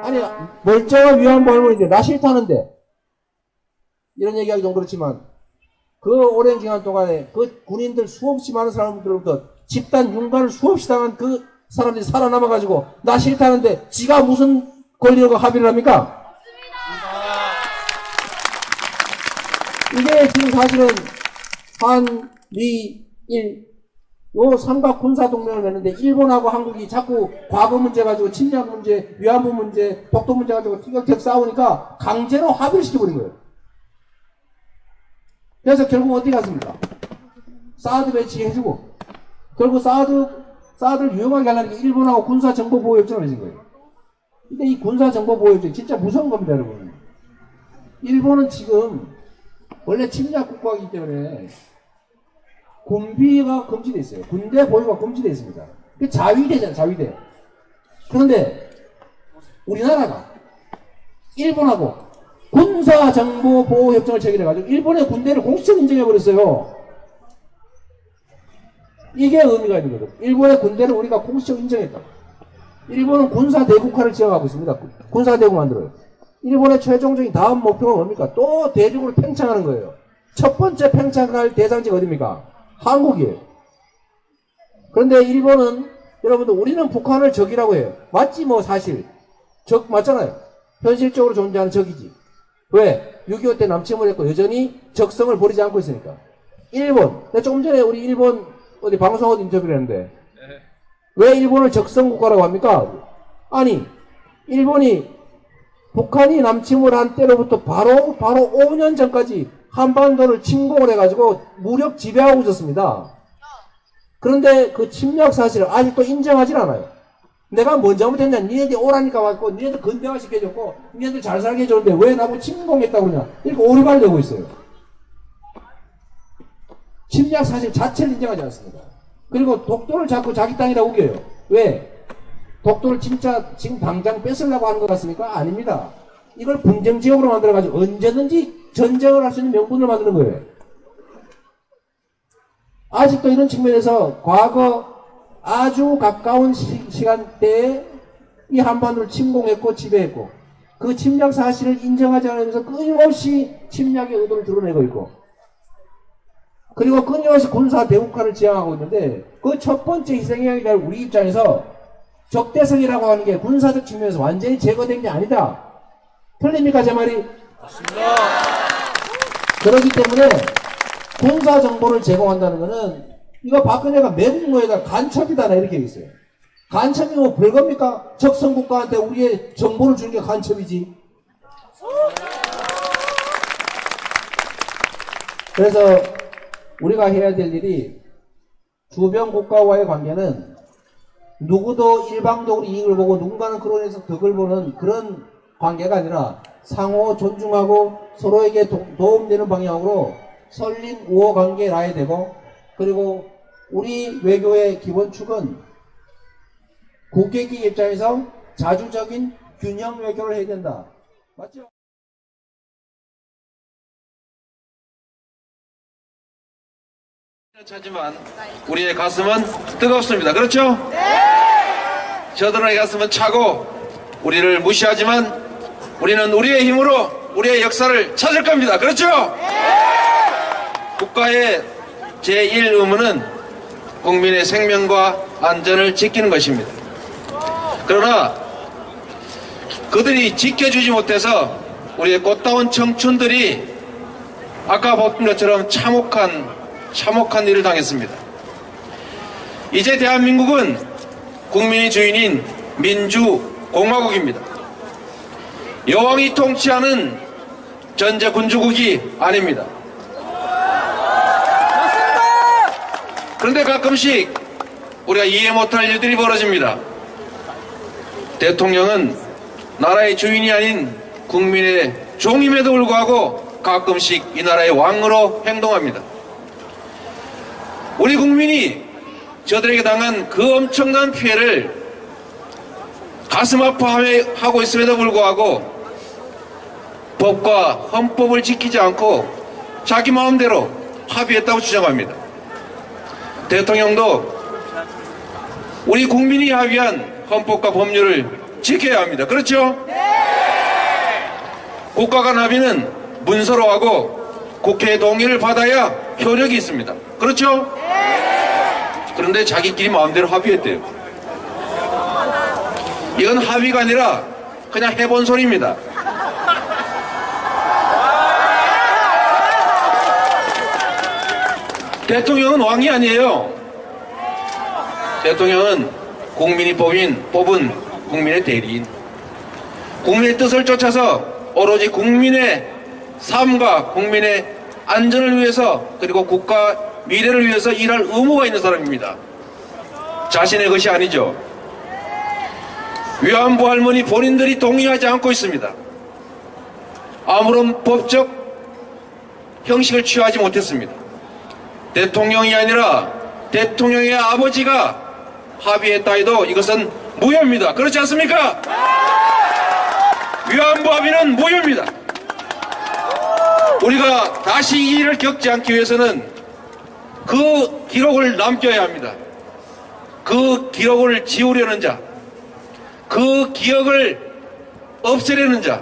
아니, 멀쩡한 위안부 할머니인데 나 싫다는데 이런 얘기하기 좀 그렇지만 그 오랜 기간 동안에 그 군인들 수없이 많은 사람들로부터 집단 윤관을 수없이 당한 그 사람들이 살아남아가지고 나 싫다는데 지가 무슨 권리로 합의를 합니까? 이게 지금 사실은 한미일 요 삼각 군사 동맹을 맺는데 일본하고 한국이 자꾸 과거 문제 가지고 침략 문제, 위안부 문제, 독도 문제 가지고 티격태격 싸우니까 강제로 합의를 시켜버린 거예요. 그래서 결국 어디 갔습니까? 사드 배치해주고 결국 사드를 유용하게 하려는 게 일본하고 군사정보보호협정을 맺은 거예요. 근데 이 군사정보보호협정이 진짜 무서운 겁니다, 여러분. 일본은 지금 원래 침략 국가이기 때문에 군비가 금지되어 있어요. 군대 보유가 금지되어 있습니다. 자위대잖아요, 자위대. 그런데 우리나라가 일본하고 군사정보보호협정을 체결해가지고 일본의 군대를 공식적으로 인정해버렸어요. 이게 의미가 있는 거죠. 일본의 군대를 우리가 공식적으로 인정했다. 일본은 군사대국화를 지향하고 있습니다. 군사대국 만들어요. 일본의 최종적인 다음 목표가 뭡니까? 또 대륙으로 팽창하는 거예요. 첫 번째 팽창할 대상지가 어디입니까? 한국이에요. 그런데 일본은 여러분들 우리는 북한을 적이라고 해요. 맞지 뭐 사실. 적 맞잖아요. 현실적으로 존재하는 적이지. 왜? 6.25 때 남침을 했고 여전히 적성을 버리지 않고 있으니까. 일본. 내가 조금 전에 우리 일본 어디 방송하고 인터뷰를 했는데 왜 일본을 적성국가라고 합니까? 아니 일본이 북한이 남침을 한 때로부터 바로 5년 전까지 한반도를 침공을 해가지고 무력 지배하고 있었습니다. 그런데 그 침략 사실을 아직도 인정하진 않아요. 내가 뭔 잘못했냐? 니네들 오라니까 왔고 니네들 건대화 시켜줬고 니네들 잘 살게 해줬는데 왜 나보고 침공했다고 그러냐? 이렇게 오르갈 내고 있어요. 침략 사실 자체를 인정하지 않습니다. 그리고 독도를 자꾸 자기 땅이라고 우겨요. 왜? 독도를 진짜 지금 당장 뺏으려고 하는 것 같습니까? 아닙니다. 이걸 분쟁지역으로 만들어가지고 언제든지 전쟁을 할 수 있는 명분을 만드는 거예요. 아직도 이런 측면에서 과거 아주 가까운 시간대에 이 한반도를 침공했고 지배했고 그 침략 사실을 인정하지 않으면서 끊임없이 침략의 의도를 드러내고 있고 그리고 끊임없이 군사 대국화를 지향하고 있는데 그 첫 번째 희생양이 될 우리 입장에서 적대성이라고 하는 게 군사적 측면에서 완전히 제거된 게 아니다. 틀립니까 제 말이? 맞습니다. 그렇기 때문에 군사 정보를 제공한다는 것은 이거 박근혜가 매국노에다 간첩이다 이렇게 있어요. 간첩이 뭐 별겁니까? 적성국가한테 우리의 정보를 주는 게 간첩이지. 그래서 우리가 해야 될 일이 주변 국가와의 관계는 누구도 일방적으로 이익을 보고 누군가는 그런에서 덕을 보는 그런 관계가 아니라 상호 존중하고 서로에게 도움되는 방향으로 설린 우호 관계에 놔야 되고, 그리고 우리 외교의 기본축은 국익의 입장에서 자주적인 균형 외교를 해야 된다. 맞죠? 하지만 우리의 가슴은 뜨겁습니다. 그렇죠? 네! 저들의 가슴은 차고 우리를 무시하지만 우리는 우리의 힘으로 우리의 역사를 찾을 겁니다. 그렇죠? 네! 국가의 제1 의무는 국민의 생명과 안전을 지키는 것입니다. 그러나 그들이 지켜주지 못해서 우리의 꽃다운 청춘들이 아까 본 것처럼 참혹한 일을 당했습니다. 이제 대한민국은 국민이 주인인 민주공화국입니다. 여왕이 통치하는 전제군주국이 아닙니다. 그런데 가끔씩 우리가 이해 못할 일들이 벌어집니다. 대통령은 나라의 주인이 아닌 국민의 종임에도 불구하고 가끔씩 이 나라의 왕으로 행동합니다. 우리 국민이 저들에게 당한 그 엄청난 피해를 가슴 아파하고 있음에도 불구하고 법과 헌법을 지키지 않고 자기 마음대로 합의했다고 주장합니다. 대통령도 우리 국민이 합의한 헌법과 법률을 지켜야 합니다. 그렇죠? 네! 국가 간 합의는 문서로 하고 국회의 동의를 받아야 효력이 있습니다. 그렇죠? 네! 그런데 자기끼리 마음대로 합의했대요. 이건 합의가 아니라 그냥 해본 소리입니다. 대통령은 왕이 아니에요. 대통령은 국민이 뽑은 국민의 대리인. 국민의 뜻을 쫓아서 오로지 국민의 삶과 국민의 안전을 위해서 그리고 국가 미래를 위해서 일할 의무가 있는 사람입니다. 자신의 것이 아니죠. 위안부 할머니 본인들이 동의하지 않고 있습니다. 아무런 법적 형식을 취하지 못했습니다. 대통령이 아니라 대통령의 아버지가 합의했다 해도 이것은 무효입니다. 그렇지 않습니까? 위안부 합의는 무효입니다. 우리가 다시 이 일을 겪지 않기 위해서는 그 기록을 남겨야 합니다. 그 기록을 지우려는 자, 그 기억을 없애려는 자,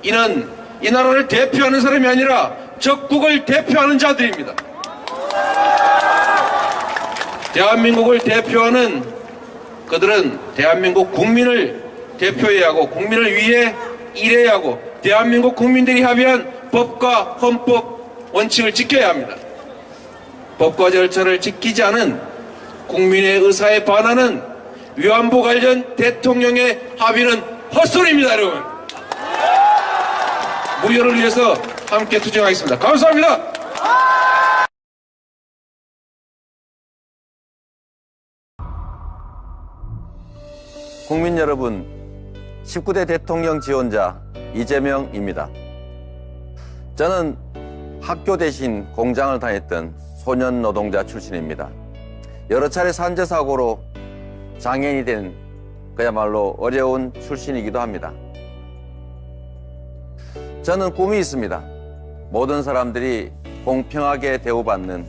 이는 이 나라를 대표하는 사람이 아니라 적국을 대표하는 자들입니다. 대한민국을 대표하는 그들은 대한민국 국민을 대표해야 하고 국민을 위해 일해야 하고 대한민국 국민들이 합의한 법과 헌법 원칙을 지켜야 합니다. 법과 절차를 지키지 않은 국민의 의사에 반하는 위안부 관련 대통령의 합의는 헛소리입니다, 여러분. 무효를 위해서 함께 투쟁하겠습니다. 감사합니다. 국민 여러분, 19대 대통령 지원자 이재명입니다. 저는 학교 대신 공장을 다녔던 소년 노동자 출신입니다. 여러 차례 산재사고로 장애인이 된 그야말로 어려운 출신이기도 합니다. 저는 꿈이 있습니다. 모든 사람들이 공평하게 대우받는,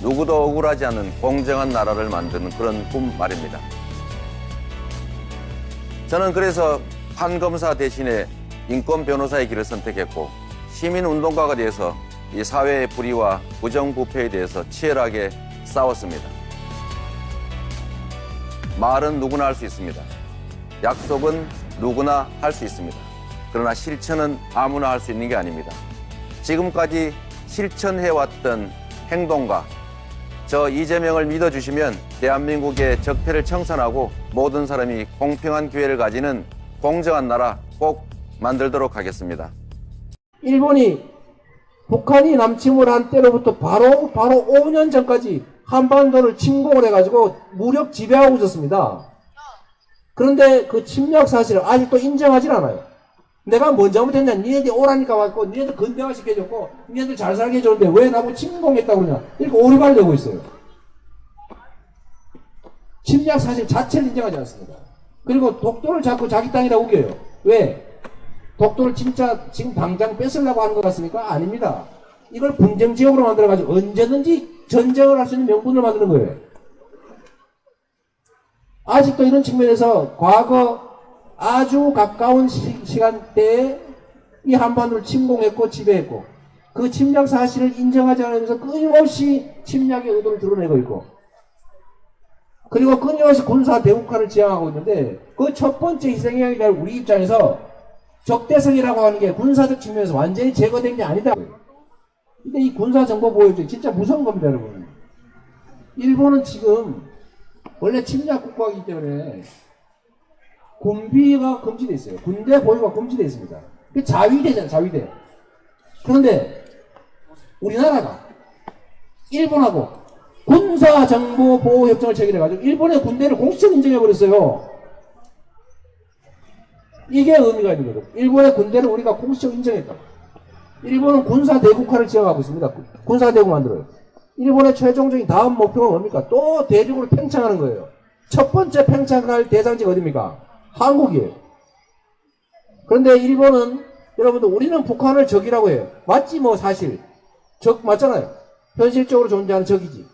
누구도 억울하지 않은 공정한 나라를 만드는 그런 꿈 말입니다. 저는 그래서 판검사 대신에 인권 변호사의 길을 선택했고 시민운동가가 되어서 이 사회의 불의와 부정부패에 대해서 치열하게 싸웠습니다. 말은 누구나 할 수 있습니다. 약속은 누구나 할 수 있습니다. 그러나 실천은 아무나 할 수 있는 게 아닙니다. 지금까지 실천해왔던 행동과 저 이재명을 믿어주시면 대한민국의 적폐를 청산하고 모든 사람이 공평한 기회를 가지는 공정한 나라 꼭 만들도록 하겠습니다. 일본이 북한이 남침을 한 때로부터 바로 5년 전까지 한반도를 침공을 해가지고 무력 지배하고 있었습니다. 그런데 그 침략 사실을 아직도 인정하지 않아요. 내가 뭔 잘못했냐? 니네들 오라니까 왔고, 니네들 건대화 시켜줬고, 니네들 잘 살게 해줬는데 왜 나보고 침공했다고 그러냐? 이렇게 오리발 내고 있어요. 침략 사실 자체를 인정하지 않습니다. 그리고 독도를 자꾸 자기 땅이라고 우겨요. 왜? 독도를 진짜 지금 당장 뺏으려고 하는 것 같습니까? 아닙니다. 이걸 분쟁지역으로 만들어가지고 언제든지 전쟁을 할 수 있는 명분을 만드는 거예요. 아직도 이런 측면에서 과거 아주 가까운 시간대에 이 한반도를 침공했고 지배했고 그 침략 사실을 인정하지 않으면서 끊임없이 침략의 의도를 드러내고 있고 그리고 끊임없이 군사 대국화를 지향하고 있는데 그 첫 번째 희생양이 될 우리 입장에서 적대성이라고 하는 게 군사적 측면에서 완전히 제거된 게 아니다. 근데 이 군사정보보호협정이 진짜 무서운 겁니다, 여러분. 일본은 지금 원래 침략 국가이기 때문에 군비가 금지되어 있어요. 군대 보유가 금지되어 있습니다. 자위대잖아요, 자위대. 그런데 우리나라가 일본하고 군사정보보호협정을 체결해가지고 일본의 군대를 공식 인정해버렸어요. 이게 의미가 있는 거죠. 일본의 군대를 우리가 공식 인정했다. 일본은 군사대국화를 지향하고 있습니다. 군사대국 만들어요. 일본의 최종적인 다음 목표가 뭡니까? 또 대륙으로 팽창하는 거예요. 첫 번째 팽창할 대상지가 어디입니까? 한국이에요. 그런데 일본은 여러분들 우리는 북한을 적이라고 해요. 맞지 뭐 사실. 적 맞잖아요. 현실적으로 존재하는 적이지.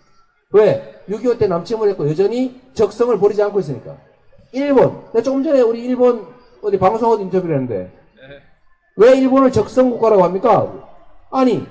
왜? 6.25 때 남침을 했고 여전히 적성을 버리지 않고 있으니까. 일본. 조금 전에 우리 일본 어디 방송하고 인터뷰를 했는데 왜 일본을 적성국가라고 합니까? 아니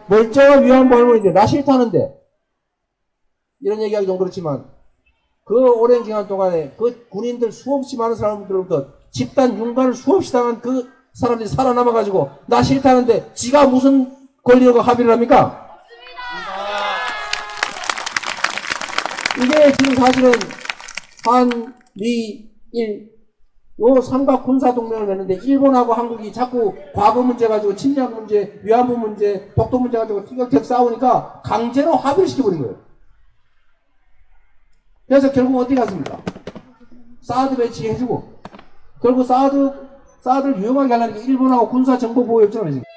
멀쩡한 위안부 할머니인데 나 싫다는데 이런 얘기하기 좀 그렇지만 그 오랜 기간 동안에 그 군인들 수없이 많은 사람들로부터 집단 융간을 수없이 당한 그 사람들이 살아남아가지고 나 싫다는데 지가 무슨 권리로 합의를 합니까? 이게 지금 사실은 한, 미, 일, 요 삼각 군사동맹을 맺는데 일본하고 한국이 자꾸 과거 문제 가지고 침략 문제, 위안부 문제, 독도 문제 가지고 티격태격 싸우니까 강제로 합의를 시켜버린 거예요. 그래서 결국 어디 갔습니까? 사드 배치해주고 결국 사드를 유용하게 하려는 게 일본하고 군사정보보호협정을 맺은 거예요.